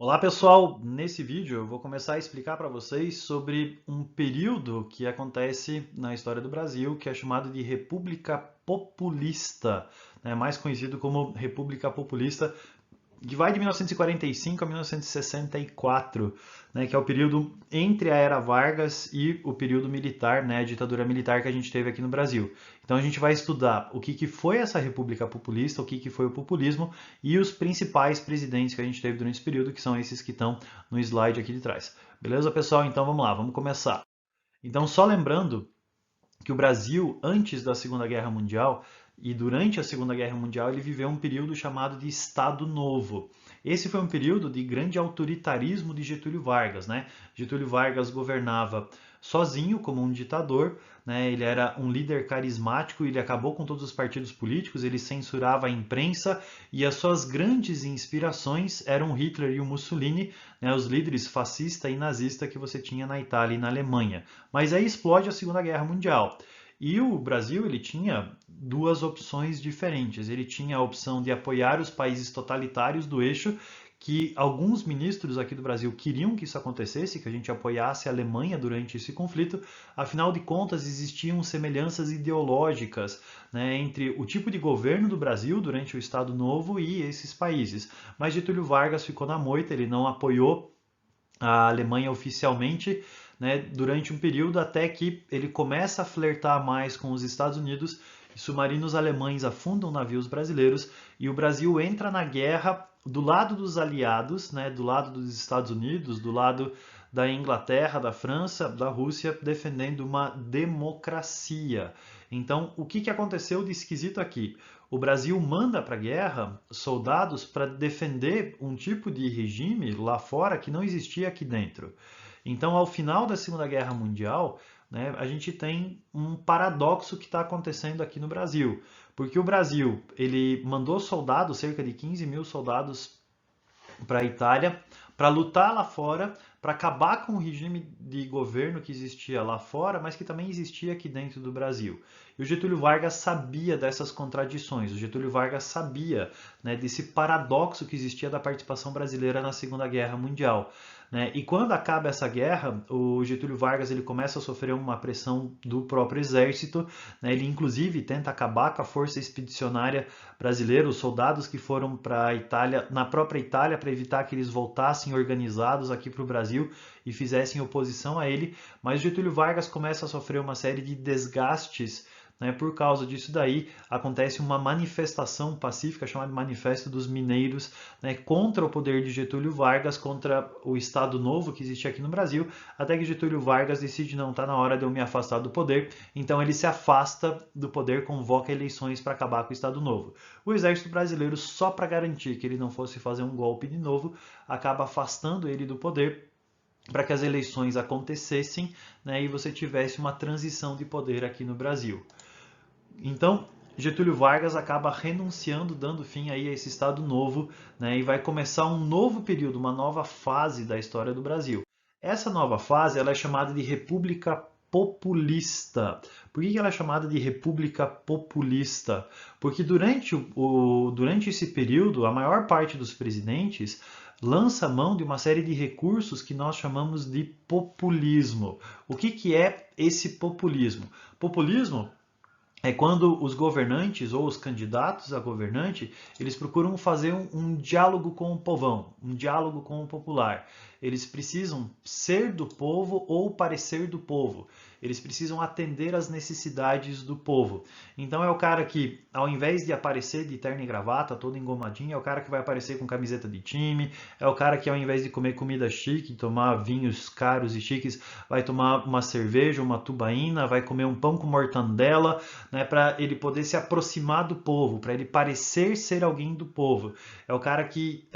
Olá pessoal, nesse vídeo eu vou começar a explicar para vocês sobre um período que acontece na história do Brasil, que é chamado de República Populista, né, mais conhecido como República Populista, que vai de 1945 a 1964, né, que é o período entre a era Vargas e o período militar, né, a ditadura militar que a gente teve aqui no Brasil. Então a gente vai estudar o que foi essa República Populista, o que foi o populismo e os principais presidentes que a gente teve durante esse período, que são esses que estão no slide aqui de trás. Beleza, pessoal? Então vamos lá, vamos começar. Então só lembrando que o Brasil, antes da Segunda Guerra Mundial e durante a Segunda Guerra Mundial, ele viveu um período chamado de Estado Novo. Esse foi um período de grande autoritarismo de Getúlio Vargas, né? Getúlio Vargas governava sozinho, como um ditador, né? Ele era um líder carismático, ele acabou com todos os partidos políticos, ele censurava a imprensa e as suas grandes inspirações eram Hitler e o Mussolini, né? Os líderes fascista e nazista que você tinha na Itália e na Alemanha. Mas aí explode a Segunda Guerra Mundial. E o Brasil ele tinha duas opções diferentes. Ele tinha a opção de apoiar os países totalitários do eixo, que alguns ministros aqui do Brasil queriam que isso acontecesse, que a gente apoiasse a Alemanha durante esse conflito. Afinal de contas, existiam semelhanças ideológicas, né, entre o tipo de governo do Brasil durante o Estado Novo e esses países. Mas Getúlio Vargas ficou na moita, ele não apoiou a Alemanha oficialmente, né, durante um período até que ele começa a flertar mais com os Estados Unidos e submarinos alemães afundam navios brasileiros e o Brasil entra na guerra do lado dos aliados, né, do lado dos Estados Unidos, do lado da Inglaterra, da França, da Rússia, defendendo uma democracia. Então, o que aconteceu de esquisito aqui? O Brasil manda para a guerra soldados para defender um tipo de regime lá fora que não existia aqui dentro. Então, ao final da Segunda Guerra Mundial, né, a gente tem um paradoxo que está acontecendo aqui no Brasil. Porque o Brasil ele mandou soldados, cerca de 15 mil soldados para a Itália, para lutar lá fora, para acabar com o regime de governo que existia lá fora, mas que também existia aqui dentro do Brasil. E o Getúlio Vargas sabia dessas contradições, o Getúlio Vargas sabia, né, desse paradoxo que existia da participação brasileira na Segunda Guerra Mundial. Né? E quando acaba essa guerra, o Getúlio Vargas ele começa a sofrer uma pressão do próprio exército, né? Ele inclusive tenta acabar com a força expedicionária brasileira, os soldados que foram para a Itália, na própria Itália, para evitar que eles voltassem organizados aqui para o Brasil e fizessem oposição a ele, mas Getúlio Vargas começa a sofrer uma série de desgastes, né? Por causa disso daí, acontece uma manifestação pacífica chamada Manifesto dos Mineiros, né? Contra o poder de Getúlio Vargas, contra o Estado Novo que existia aqui no Brasil, até que Getúlio Vargas decide, não, está na hora de eu me afastar do poder, então ele se afasta do poder, convoca eleições para acabar com o Estado Novo. O exército brasileiro, só para garantir que ele não fosse fazer um golpe de novo, acaba afastando ele do poder para que as eleições acontecessem, né, e você tivesse uma transição de poder aqui no Brasil. Então, Getúlio Vargas acaba renunciando, dando fim aí a esse Estado Novo, né, e vai começar um novo período, uma nova fase da história do Brasil. Essa nova fase ela é chamada de República Populista. Por que ela é chamada de República Populista? Porque durante esse período, a maior parte dos presidentes lança mão de uma série de recursos que nós chamamos de populismo. O que é esse populismo? Populismo é quando os governantes ou os candidatos a governante, eles procuram fazer um diálogo com o povão, um diálogo com o popular. Eles precisam ser do povo ou parecer do povo. Eles precisam atender às necessidades do povo. Então é o cara que, ao invés de aparecer de terno e gravata, todo engomadinho, é o cara que vai aparecer com camiseta de time, é o cara que, ao invés de comer comida chique, tomar vinhos caros e chiques, vai tomar uma cerveja, uma tubaína, vai comer um pão com mortandela, né, para ele poder se aproximar do povo, para ele parecer ser alguém do povo. É o cara que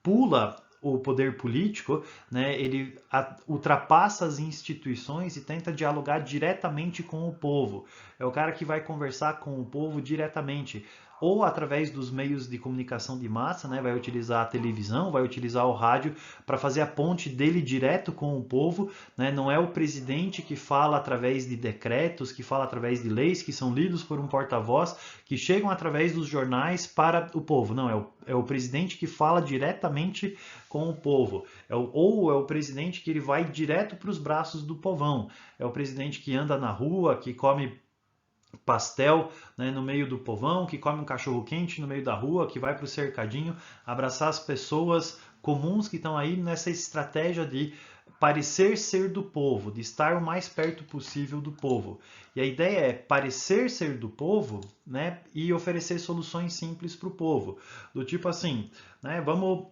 pula o poder político, né, ele ultrapassa as instituições e tenta dialogar diretamente com o povo. É o cara que vai conversar com o povo diretamente. ou através dos meios de comunicação de massa, né? Vai utilizar a televisão, vai utilizar o rádio para fazer a ponte dele direto com o povo, né? Não é o presidente que fala através de decretos, que fala através de leis que são lidos por um porta-voz, que chegam através dos jornais para o povo. Não, é o presidente que fala diretamente com o povo. Ou é o presidente que ele vai direto para os braços do povão. É o presidente que anda na rua, que come pastel, né, no meio do povão, que come um cachorro quente no meio da rua, que vai para o cercadinho abraçar as pessoas comuns que estão aí nessa estratégia de parecer ser do povo, de estar o mais perto possível do povo. E a ideia é parecer ser do povo, né, e oferecer soluções simples para o povo. Do tipo assim, né, vamos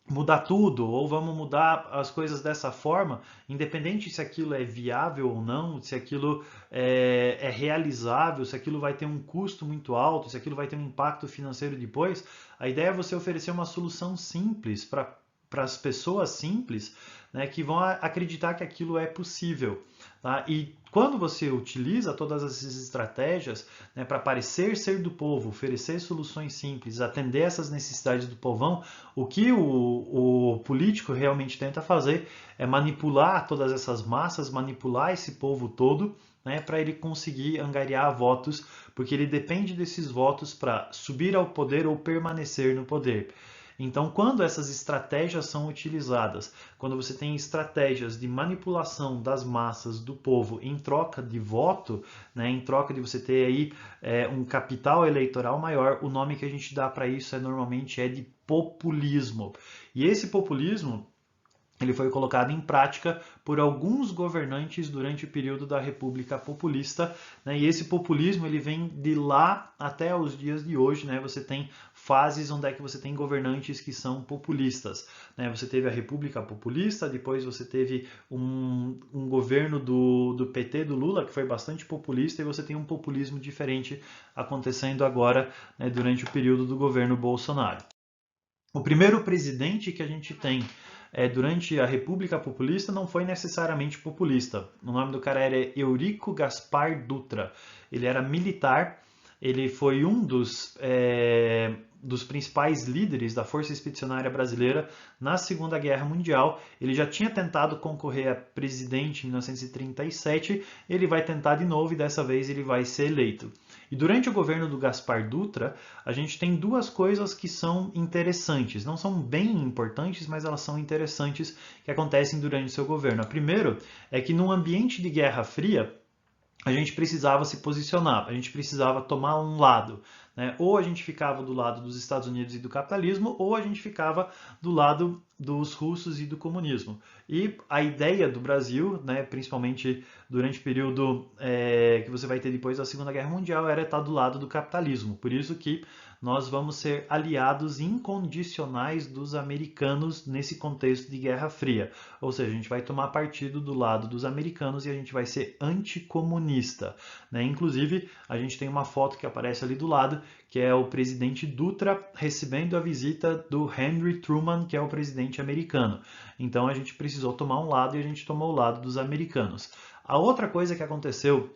mudar tudo, ou vamos mudar as coisas dessa forma, independente se aquilo é viável ou não, se aquilo é realizável, se aquilo vai ter um custo muito alto, se aquilo vai ter um impacto financeiro depois, a ideia é você oferecer uma solução simples para as pessoas simples, né, que vão acreditar que aquilo é possível. Tá? E quando você utiliza todas essas estratégias, né, para parecer ser do povo, oferecer soluções simples, atender essas necessidades do povão, o que o político realmente tenta fazer é manipular todas essas massas, manipular esse povo todo, né, para ele conseguir angariar votos, porque ele depende desses votos para subir ao poder ou permanecer no poder. Então, quando essas estratégias são utilizadas, quando você tem estratégias de manipulação das massas do povo em troca de voto, né, em troca de você ter aí um capital eleitoral maior, o nome que a gente dá para isso normalmente é de populismo. E esse populismo ele foi colocado em prática por alguns governantes durante o período da República Populista, né? E esse populismo ele vem de lá até os dias de hoje, né? Você tem fases onde é que você tem governantes que são populistas, né? Você teve a República Populista, depois você teve um governo do PT, do Lula, que foi bastante populista, e você tem um populismo diferente acontecendo agora, né, durante o período do governo Bolsonaro. O primeiro presidente que a gente tem durante a República Populista não foi necessariamente populista. O nome do cara era Eurico Gaspar Dutra. Ele era militar, ele foi um dos principais líderes da Força Expedicionária Brasileira na Segunda Guerra Mundial. Ele já tinha tentado concorrer a presidente em 1937, ele vai tentar de novo e dessa vez ele vai ser eleito. E durante o governo do Gaspar Dutra, a gente tem duas coisas que são interessantes. Não são bem importantes, mas elas são interessantes que acontecem durante o seu governo. A primeira é que num ambiente de Guerra Fria, a gente precisava se posicionar, a gente precisava tomar um lado, né? Ou a gente ficava do lado dos Estados Unidos e do capitalismo, ou a gente ficava do lado dos russos e do comunismo. E a ideia do Brasil, né, principalmente durante o período que você vai ter depois da Segunda Guerra Mundial, era estar do lado do capitalismo. Por isso que nós vamos ser aliados incondicionais dos americanos nesse contexto de Guerra Fria. Ou seja, a gente vai tomar partido do lado dos americanos e a gente vai ser anticomunista, né? Inclusive, a gente tem uma foto que aparece ali do lado, que é o presidente Dutra recebendo a visita do Henry Truman, que é o presidente americano. Então a gente precisou tomar um lado e a gente tomou o lado dos americanos. A outra coisa que aconteceu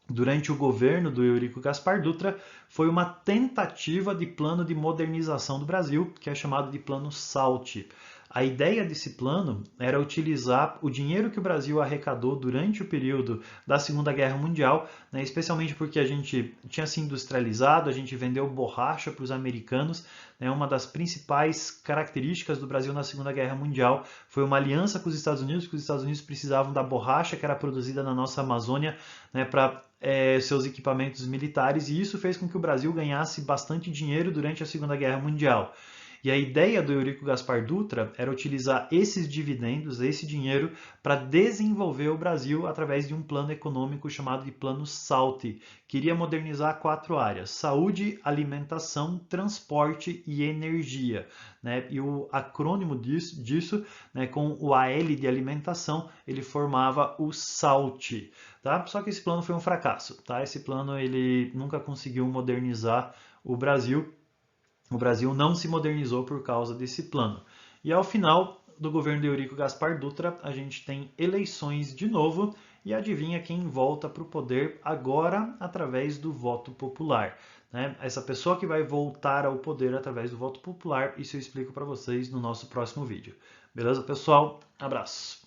durante o governo do Eurico Gaspar Dutra foi uma tentativa de plano de modernização do Brasil, que é chamado de Plano SALT. A ideia desse plano era utilizar o dinheiro que o Brasil arrecadou durante o período da Segunda Guerra Mundial, né, especialmente porque a gente tinha se industrializado, a gente vendeu borracha para os americanos. Né, uma das principais características do Brasil na Segunda Guerra Mundial foi uma aliança com os Estados Unidos, que os Estados Unidos precisavam da borracha que era produzida na nossa Amazônia, né, para seus equipamentos militares, e isso fez com que o Brasil ganhasse bastante dinheiro durante a Segunda Guerra Mundial. E a ideia do Eurico Gaspar Dutra era utilizar esses dividendos, esse dinheiro, para desenvolver o Brasil através de um plano econômico chamado de Plano SALT, que iria modernizar 4 áreas: saúde, alimentação, transporte e energia. Né? E o acrônimo disso, né, com o AL de alimentação, ele formava o SALT. Tá? Só que esse plano foi um fracasso. Tá? Esse plano ele nunca conseguiu modernizar o Brasil. O Brasil não se modernizou por causa desse plano. E ao final do governo de Eurico Gaspar Dutra, a gente tem eleições de novo E adivinha quem volta para o poder agora através do voto popular, né? Essa pessoa que vai voltar ao poder através do voto popular, isso eu explico para vocês no nosso próximo vídeo. Beleza, pessoal? Abraço!